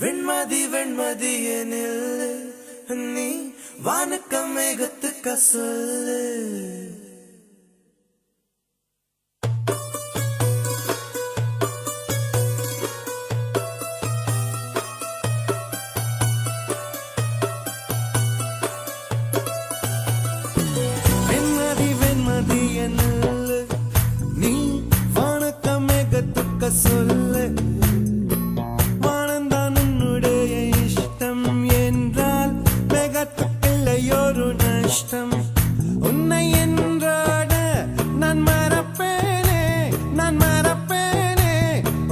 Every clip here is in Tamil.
வெண்மதி வெண்மதி எனில் நீ வானுக்க மேகத்துக்க சொல்லு. வெண்மதி வெண்மதி எனில் நீ வானுக்க மேகத்துக்க சொல்லு. உன்னை என்றாட நான் மறப்பேனே, நான் மறப்பேனே.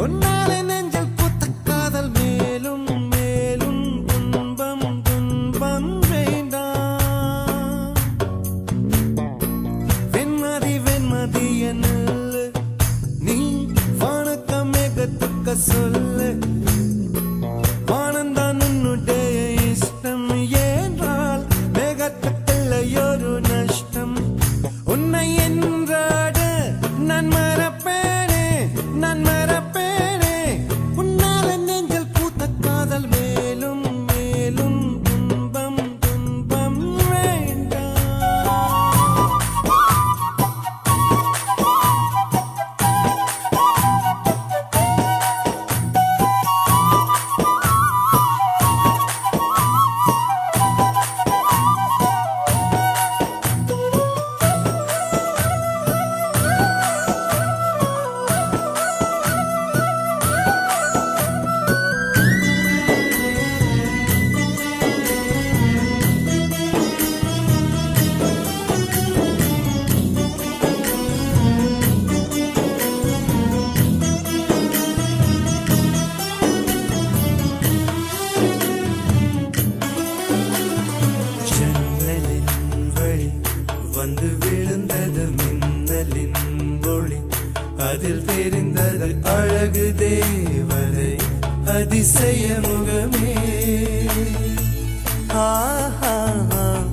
உன்னால நெஞ்சில் பூத்த காதல் மேலும் மேலும் துன்பம் துன்பம் வேண்டாம். வெண்மதி வெண்மதி என்னுள்ள நீ வானுக்க மேகத்துக்க சொல்லு. வானந்தான் உன்னுடைய இஷ்டம் என்றால் மேகத்துக்கு நஷ்டம். உன்னை என்றாட நான் மறப்பேனே, நான் மறப்பேனே. உன்னால நெஞ்சில் பூத்த காதல் மேலும் மேலும் துன்பம் துன்பம் வேண்டாம். வந்து விழுந்தது மின்னலின் ஒளி, அதில் தெரிந்தது அழகு தேவதை அதிசய முகமே.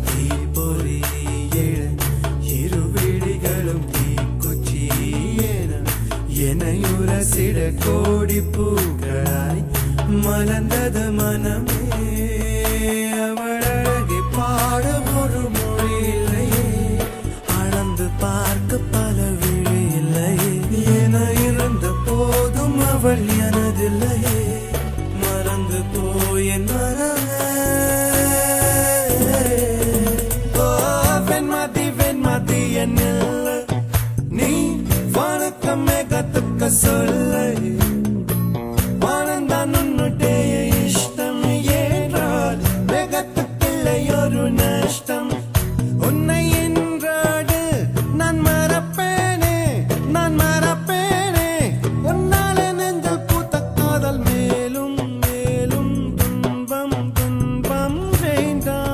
தீபொறி எழ இருவிழிகளும் தீக்குச்சி எனையுரசிட கோடி பூக்களாய் மலர்ந்தது மனமே. அவள் அழகை பாட ஒரு மொழி இல்லையே, அளந்து பார்க்க பல விழி இல்லையே. என இருந்த போதும் அவள் எனதில்லையே, மறந்து போய் என் மனமே. வெண்மதி வெண்மதி என்னில் நீ வானுக்க மேகத்துக்க சொல்லை. வானந்தான் உன்னுடைய இஷ்டம் என்றால் மேகத்துக்கில்லை ஒரு நஷ்டம். உன்னை என்றாடு நான் மறப்பேனே, நான் மறப்பேனே. உன்னால நெஞ்சில் பூத்த காதல் மேலும் மேலும் துன்பம் துன்பம் வேண்டாம்.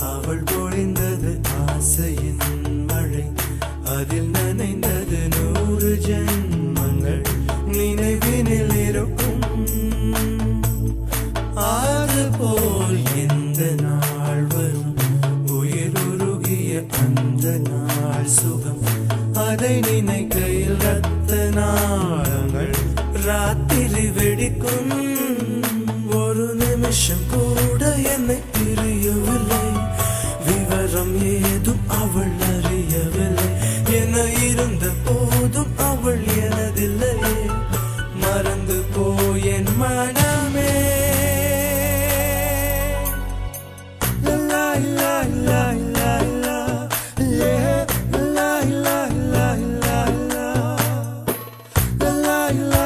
அவள் பொழிந்தது ஆசையின் மழை, அதில் நனைந்தது 100 ஜென்மங்கள் நினைவினில் இருக்கும். அதுபோல் எந்த நாள் வரும் உயிர் உருகிய அந்த நாள் சுகம், அதை நினைக்கையில் ரத்த நாளங்கள் ராத்திரி வெடிக்கும். ஒரு நிமிஷம் கூட என்னை பிரியவில்லை, விவரம் ஏதும் அவள் அறியவில்லை. என இருந்த போதும் அவள் எனதில்லையே, மறந்து போய் என் மனமே. லா லா லா லா லா லா லா லா லா லா லா லா.